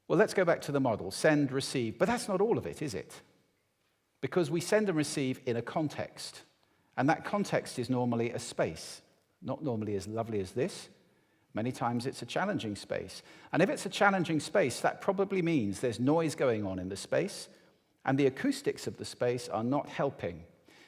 Well, let's go back to the model, send, receive. But that's not all of it, is it? Because we send and receive in a context. And that context is normally a space. Not normally as lovely as this. Many times it's a challenging space. And if it's a challenging space, that probably means there's noise going on in the space, and the acoustics of the space are not helping.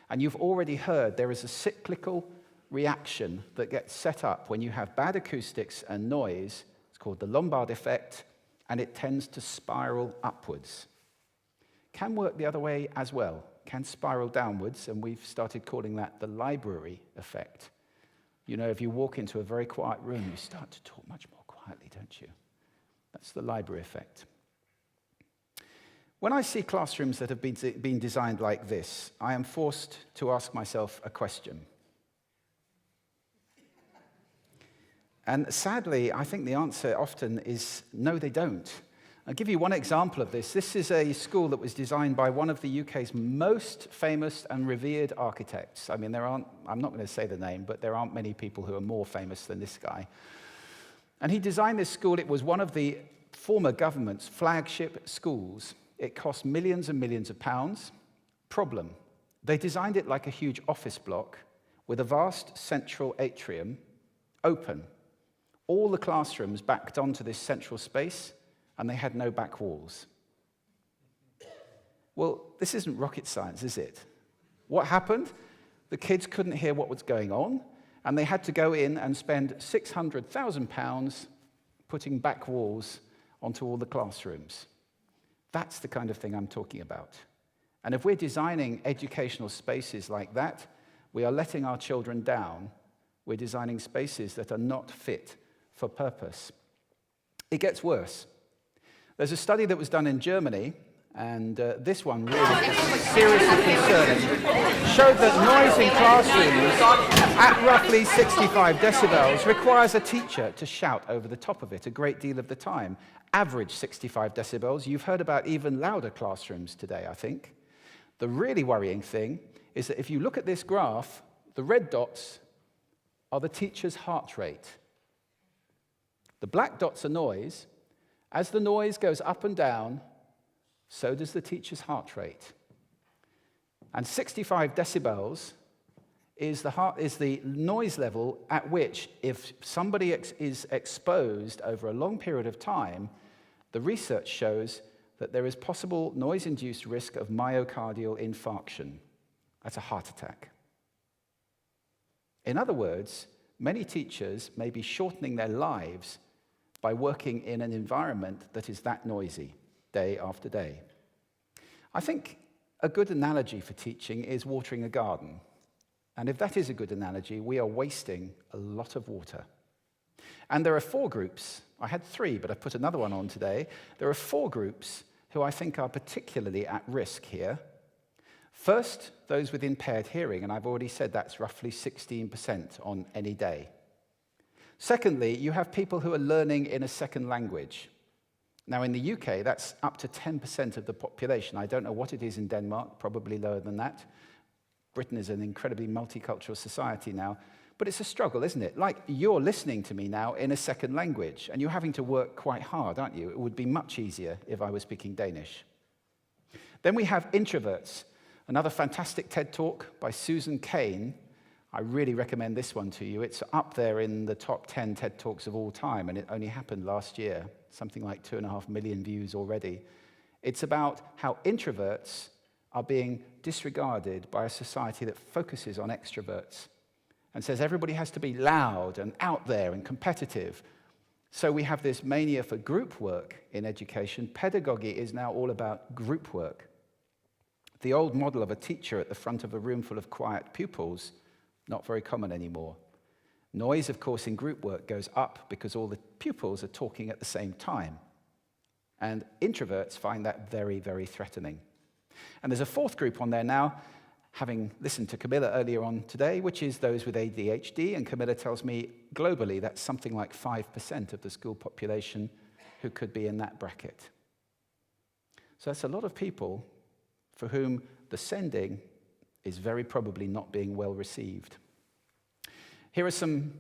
And you've already heard there is a cyclical reaction that gets set up when you have bad acoustics and noise. It's called the Lombard effect, and it tends to spiral upwards. Can work the other way as well, can spiral downwards, and we've started calling that the library effect. You know, if you walk into a very quiet room, you start to talk much more quietly, don't you? That's the library effect. When I see classrooms that have been designed like this, I am forced to ask myself a question. And sadly, I think the answer often is no, they don't. I'll give you one example of this. This is a school that was designed by one of the UK's most famous and revered architects. I mean, I'm not going to say the name, but there aren't many people who are more famous than this guy. And he designed this school. It was one of the former government's flagship schools. It cost millions and millions of pounds. Problem, they designed it like a huge office block with a vast central atrium, open. All the classrooms backed onto this central space, and they had no back walls. Well, this isn't rocket science, is it? What happened? The kids couldn't hear what was going on, and they had to go in and spend £600,000 putting back walls onto all the classrooms. That's the kind of thing I'm talking about. And if we're designing educational spaces like that, we are letting our children down. We're designing spaces that are not fit for purpose. It gets worse. There's a study that was done in Germany, and this one really is seriously concerning, showed that noise in classrooms at roughly 65 decibels requires a teacher to shout over the top of it a great deal of the time. Average 65 decibels. You've heard about even louder classrooms today, I think. The really worrying thing is that if you look at this graph, the red dots are the teacher's heart rate. The black dots are noise. As the noise goes up and down, so does the teacher's heart rate. And 65 decibels is the noise level at which, if somebody is exposed over a long period of time, the research shows that there is possible noise-induced risk of myocardial infarction. That's a heart attack. In other words, many teachers may be shortening their lives by working in an environment that is that noisy, day after day. I think a good analogy for teaching is watering a garden. And if that is a good analogy, we are wasting a lot of water. And there are 4 groups. I had 3, but I put another one on today. There are 4 groups who I think are particularly at risk here. First, those with impaired hearing, and I've already said that's roughly 16% on any day. Secondly, you have people who are learning in a second language. Now, in the UK, that's up to 10% of the population. I don't know what it is in Denmark, probably lower than that. Britain is an incredibly multicultural society now. But it's a struggle, isn't it? Like, you're listening to me now in a second language, and you're having to work quite hard, aren't you? It would be much easier if I was speaking Danish. Then we have introverts. Another fantastic TED Talk by Susan Cain. I really recommend this one to you. It's up there in the top 10 TED Talks of all time, and it only happened last year. Something like 2.5 million views already. It's about how introverts are being disregarded by a society that focuses on extroverts and says everybody has to be loud and out there and competitive. So we have this mania for group work in education. Pedagogy is now all about group work. The old model of a teacher at the front of a room full of quiet pupils, not very common anymore. Noise, of course, in group work goes up because all the pupils are talking at the same time. And introverts find that very, very threatening. And there's a 4th group on there now, having listened to Camilla earlier on today, which is those with ADHD. And Camilla tells me globally that's something like 5% of the school population who could be in that bracket. So that's a lot of people for whom the sending is very probably not being well received. Here are some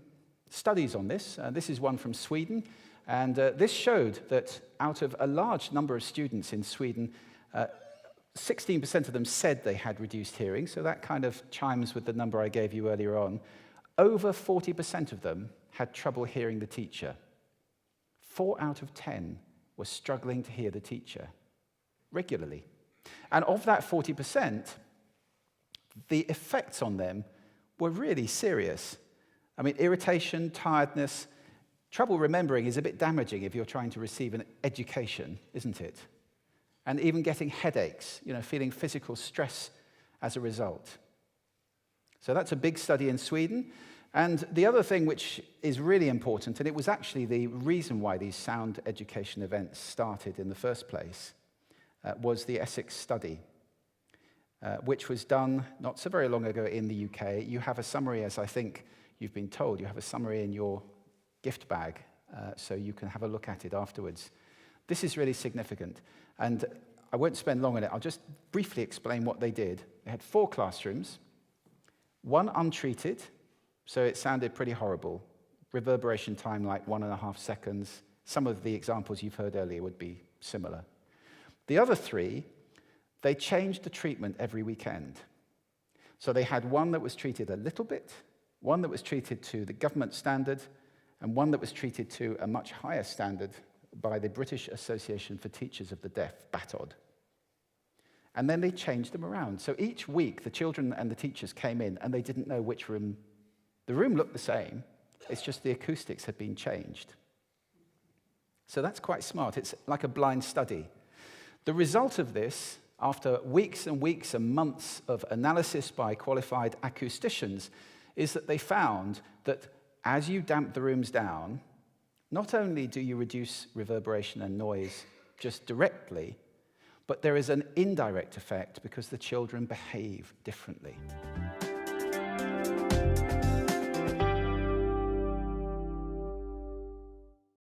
studies on this. This is one from Sweden. And this showed that out of a large number of students in Sweden, 16% of them said they had reduced hearing, so that kind of chimes with the number I gave you earlier on. Over 40% of them had trouble hearing the teacher. 4 out of 10 were struggling to hear the teacher regularly. And of that 40%, the effects on them were really serious. I mean, irritation, tiredness, trouble remembering is a bit damaging if you're trying to receive an education, isn't it? And even getting headaches, feeling physical stress as a result. So that's a big study in Sweden. And the other thing which is really important, and it was actually the reason why these sound education events started in the first place, was the Essex study, which was done not so very long ago in the UK. You have a summary, as I think you've been told, you have a summary in your gift bag, so you can have a look at it afterwards. This is really significant, and I won't spend long on it. I'll just briefly explain what they did. They had 4 classrooms, 1 untreated, so it sounded pretty horrible. Reverberation time like 1.5 seconds. Some of the examples you've heard earlier would be similar. The other 3, they changed the treatment every weekend. So they had 1 that was treated a little bit, 1 that was treated to the government standard, and 1 that was treated to a much higher standard by the British Association for Teachers of the Deaf, BATOD. And then they changed them around. So each week, the children and the teachers came in, and they didn't know which room. The room looked the same, it's just the acoustics had been changed. So that's quite smart. It's like a blind study. The result of this, after weeks and weeks and months of analysis by qualified acousticians, is that they found that as you damp the rooms down, not only do you reduce reverberation and noise just directly, but there is an indirect effect because the children behave differently.